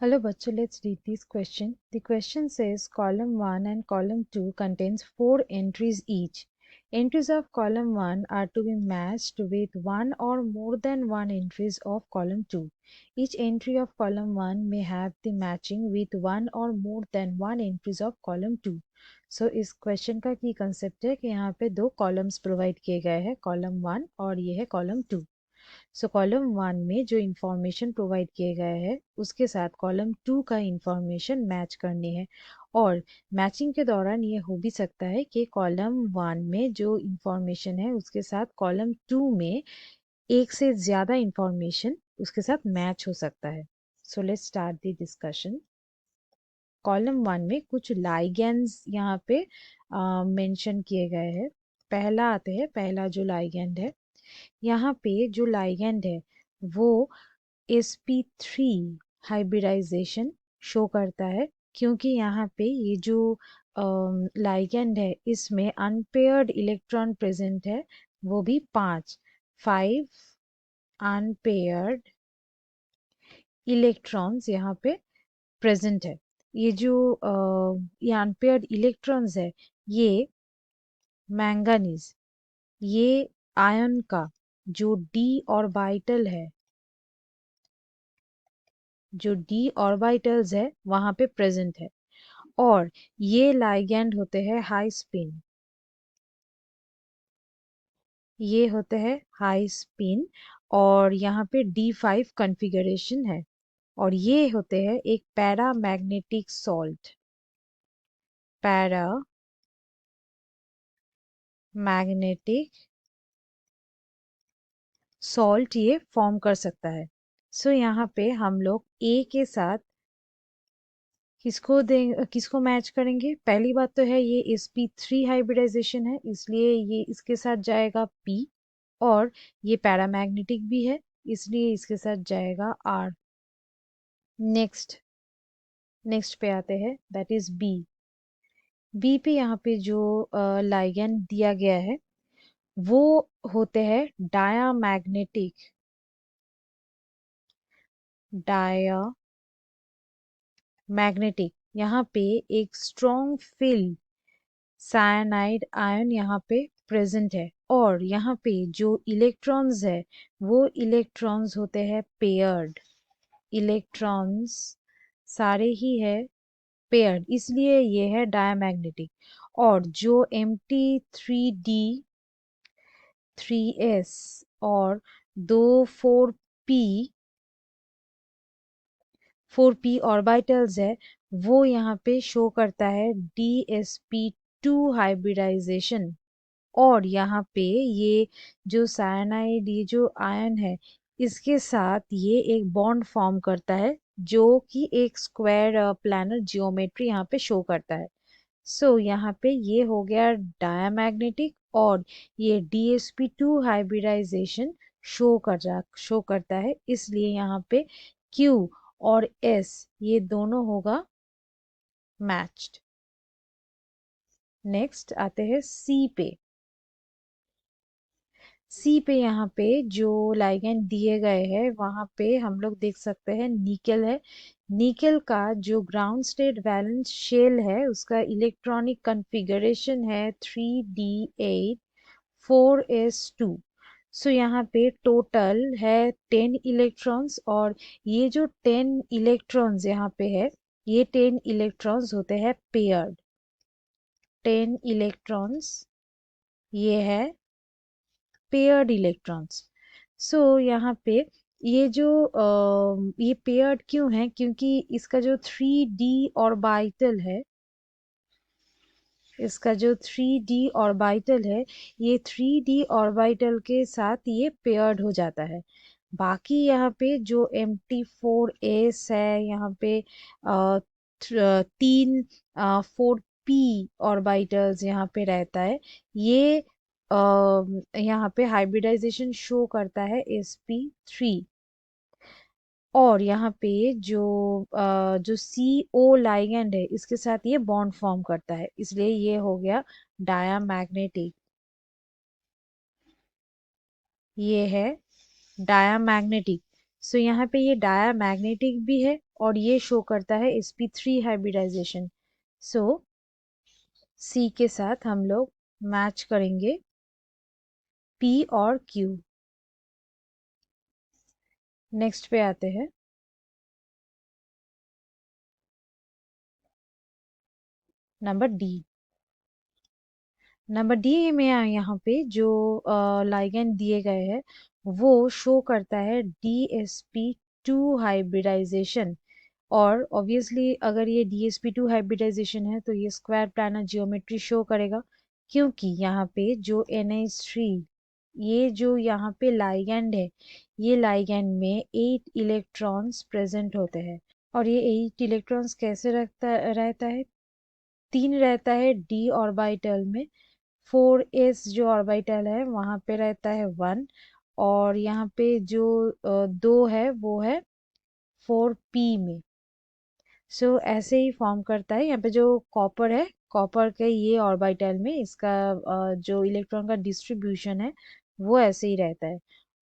Hello, bachcho. Let's read this question. The question says column 1 and column 2 contains 4 entries each. Entries of column 1 are to be matched with one or more than one entries of column 2. Each entry of column 1 may have the matching with one or more than one entries of column 2. So इस question का की concept है कि यहाँ पे दो columns provide किए गए हैं, कॉलम 1 और ये है कॉलम 2. सो कॉलम 1 में जो इंफॉर्मेशन प्रोवाइड किए गए हैं उसके साथ कॉलम 2 का इंफॉर्मेशन मैच करनी है. और मैचिंग के दौरान ये हो भी सकता है कि कॉलम 1 में जो इंफॉर्मेशन है उसके साथ कॉलम 2 में एक से ज़्यादा इंफॉर्मेशन उसके साथ मैच हो सकता है. So let's start the discussion. Column 1 में कुछ लाइगेंड्स यहाँ पे मेंशन किए गए हैं. पहला आते हैं, पहला जो लाइगेंड है यहाँ पे जो लाइगेंड है वो sp3 हाइब्रिडाइजेशन शो करता है, क्योंकि यहाँ पे ये जो लाइगेंड है इसमें अनपेयर्ड इलेक्ट्रॉन प्रेजेंट है, वो भी 5 अनपेयर्ड इलेक्ट्रॉन्स यहाँ पे प्रेजेंट है. ये जो ये अनपेयर्ड इलेक्ट्रॉन्स है ये मैंगनीज, ये आयन का जो डी ऑर्बिटल है, जो डी ऑर्बिटल्स है वहां पे प्रेजेंट है. और ये लाइगेंड होते हैं हाई स्पिन, ये होते हैं हाई स्पिन. और यहाँ पे D5 कॉन्फ़िगरेशन है. और ये होते हैं एक पैरामैग्नेटिक सॉल्ट, पैरामैग्नेटिक सॉल्ट ये फॉर्म कर सकता है. सो यहाँ पे हम लोग ए के साथ किसको मैच करेंगे? पहली बात तो है ये sp3 हाइब्रिडाइजेशन है, इसलिए ये इसके साथ जाएगा p. और ये पैरामैग्नेटिक भी है, इसलिए इसके साथ जाएगा r. नेक्स्ट नेक्स्ट पे आते हैं, दैट इज बी. बी पे यहाँ पे जो लाइगेंड दिया गया है वो होते हैं डायामैग्नेटिक, डायामैग्नेटिक. यहाँ पे एक स्ट्रॉन्ग फील्ड साइनाइड आयन यहाँ पे प्रेजेंट है. और यहाँ पे जो इलेक्ट्रॉन्स है वो इलेक्ट्रॉन्स होते हैं पेयर्ड इलेक्ट्रॉन्स, सारे ही है पेयर्ड, इसलिए ये है डायमैग्नेटिक. और जो Mt3D3s और दो 4p ऑर्बिटल्स है वो यहाँ पे शो करता है DsP2 हाइब्रिडाइजेशन. और यहाँ पे ये जो साइनाइड, ये जो आयन है इसके साथ ये एक बॉन्ड फॉर्म करता है जो कि एक स्क्वायर प्लैनर जियोमेट्री यहाँ पे शो करता है. सो यहाँ पे ये हो गया डायमैग्नेटिक. और ये DsP2 हाइब्रिडाइजेशन शो करता है, इसलिए यहाँ पे Q और S ये दोनों होगा मैच्ड. नेक्स्ट आते हैं सी पे. सी पे यहाँ पे जो लाइगेंड दिए गए हैं वहां पे हम लोग देख सकते हैं निकेल है. निकेल का जो ग्राउंड स्टेट वैलेंस शेल है उसका इलेक्ट्रॉनिक कॉन्फ़िगरेशन है 3d8 4s2. सो यहाँ पे टोटल है 10 इलेक्ट्रॉन्स. और ये जो 10 इलेक्ट्रॉन्स यहाँ पे है ये 10 इलेक्ट्रॉन्स होते हैं पेयर्ड. 10 इलेक्ट्रॉन्स ये है पेयर्ड इलेक्ट्रॉन्स. सो यहाँ पे ये जो ये पेयर्ड क्यों है? क्योंकि इसका जो 3d ऑर्बिटल है, इसका जो 3d ऑर्बिटल है ये 3d ऑर्बिटल के साथ ये पेयर्ड हो जाता है. बाकी यहाँ पे जो Mt4s है यहाँ पे तीन 4p ऑर्बिटल्स यहाँ पे रहता है. ये यहाँ पे हाइब्रिडाइजेशन शो करता है sp3. और यहाँ पे जो CO लाइगेंड है इसके साथ ये बॉन्ड फॉर्म करता है, इसलिए ये हो गया डायामैग्नेटिक. ये है डायामैग्नेटिक. सो यहाँ पे ये डायामैग्नेटिक भी है और ये शो करता है sp3 हाइब्रिडाइजेशन। सो सी के साथ हम लोग मैच करेंगे P और Q। नेक्स्ट पे आते हैं। Number D. नंबर डी में यहाँ पे जो लाइगेंड दिए गए हैं वो शो करता है DsP2 हाइब्रिडाइजेशन। और ऑब्वियसली अगर ये DsP2 हाइब्रिडाइजेशन है तो ये स्क्वायर प्लानर जियोमेट्री शो करेगा, क्योंकि यहाँ पे जो NH3 ये जो यहाँ पे लाइगेंड है, ये लाइगेंड में 8 इलेक्ट्रॉन्स प्रेजेंट होते हैं। और ये 8 इलेक्ट्रॉन्स कैसे रहता है, 3 रहता है डी ऑर्बिटल में, 4s जो ऑर्बिटल है वहां पे रहता है 1, और यहाँ पे जो 2 है वो है 4p में। सो ऐसे ही फॉर्म करता है। यहाँ पे जो कॉपर है, कॉपर के ये ऑर्बिटल में इसका जो इलेक्ट्रॉन का डिस्ट्रीब्यूशन है वो ऐसे ही रहता है।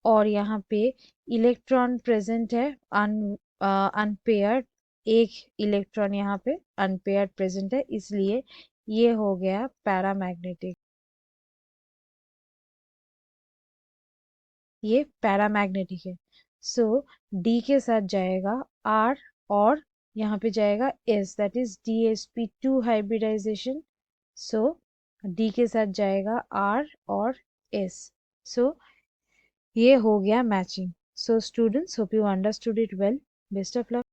और यहाँ पे इलेक्ट्रॉन प्रेजेंट है अनपेयर्ड, एक इलेक्ट्रॉन यहाँ पे अनपेयर्ड प्रेजेंट है, इसलिए ये हो गया पैरामैग्नेटिक। ये पैरामैग्नेटिक है। सो डी के साथ जाएगा आर, और यहाँ पे जाएगा S, that is DsP2 hybridisation. So D के साथ जाएगा आर और एस। सो ये हो गया matching. So students, hope you understood it well. Best of luck.